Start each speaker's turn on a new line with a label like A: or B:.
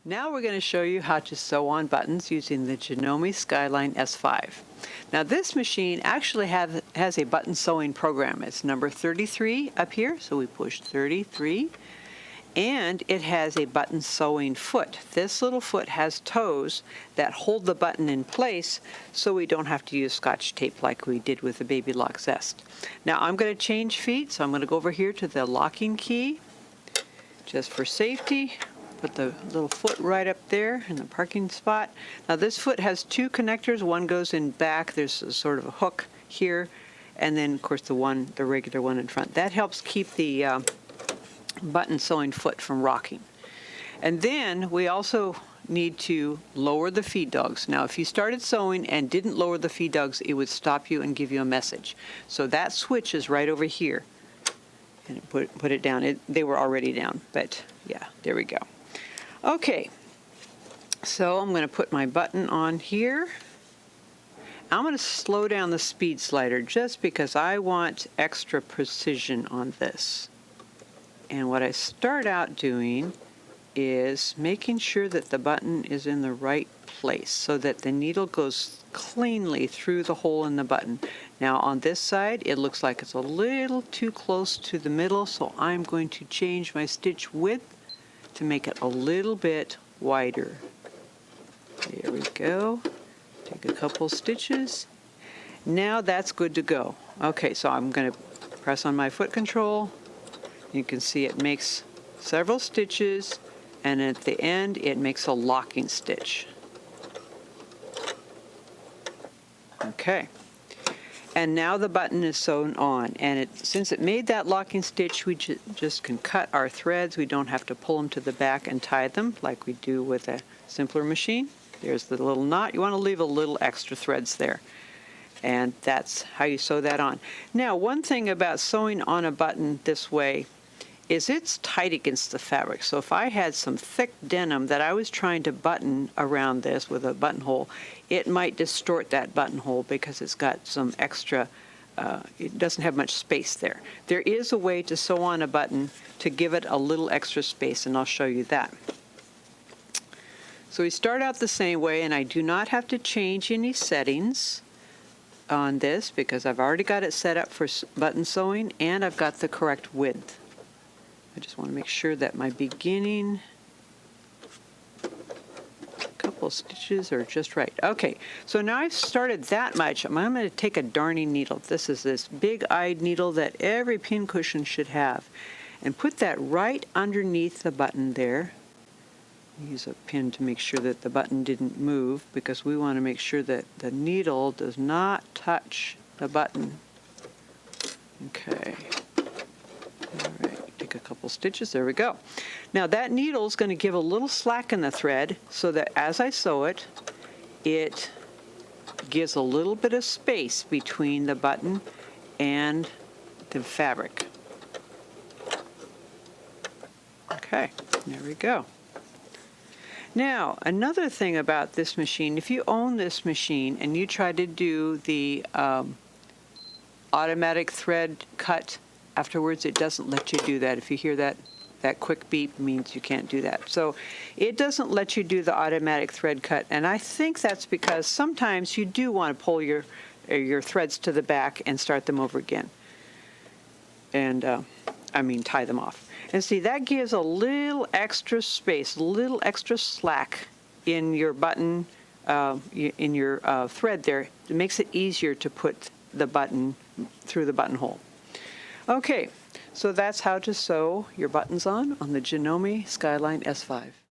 A: Now we're going to show you how to sew on buttons using the Janome Skyline S5. Now this machine actually has a button sewing program. It's number 33 up here, so we push 33. And it has a button sewing foot. This little foot has toes that hold the button in place so we don't have to use Scotch tape like we did with the Baby Lock Zest. Now I'm going to change feet, so I'm going to go over here to the locking key just for safety. Put the little foot right up there in the parking spot. Now this foot has two connectors. One goes in back. There's a sort of a hook here, the regular one in front. That helps keep the button sewing foot from rocking. And then we also need to lower the feed dogs. Now if you started sewing and didn't lower the feed dogs, it would stop you and give you a message. So that switch is right over here. And put it down. They were already down, but yeah, there we go. Okay, so I'm going to put my button on here. I'm going to slow down the speed slider just because I want extra precision on this. And what I start out doing is making sure that the button is in the right place so that the needle goes cleanly through the hole in the button. Now on this side it looks like it's a little too close to the middle, so I'm going to change my stitch width to make it a little bit wider. There we go. Take a couple stitches. Now that's good to go. Okay, so I'm going to press on my foot control. You can see it makes several stitches, and at the end it makes a locking stitch. Okay. And now the button is sewn on, and since it made that locking stitch, we just can cut our threads. We don't have to pull them to the back and tie them like we do with a simpler machine. There's the little knot. You want to leave a little extra threads there, and that's how you sew that on. Now, one thing about sewing on a button this way is it's tight against the fabric. So if I had some thick denim that I was trying to button around this with a buttonhole, it might distort that buttonhole because it's got some extra, it doesn't have much space there. There is a way to sew on a button to give it a little extra space, and I'll show you that. So we start out the same way, and I do not have to change any settings on this because I've already got it set up for button sewing, and I've got the correct width. I just want to make sure that my beginning couple stitches are just right. Okay, so now I've started that much. I'm going to take a darning needle. This is this big-eyed needle that every pincushion should have, and put that right underneath the button there. Use a pin to make sure that the button didn't move because we want to make sure that the needle does not touch the button. Okay. All right. A couple stitches. There we go. Now that needle is going to give a little slack in the thread so that as I sew it, it gives a little bit of space between the button and the fabric. Okay, there we go. Now another thing about this machine, if you own this machine and you try to do the automatic thread cut afterwards, it doesn't let you do that. If you hear that quick beep, means you can't do that. So it doesn't let you do the automatic thread cut, and I think that's because sometimes you do want to pull your threads to the back and start them over again. And tie them off. And see, that gives a little extra space, a little extra slack in your button, in your thread there. It makes it easier to put the button through the buttonhole. Okay, so that's how to sew your buttons on the Janome Skyline S5.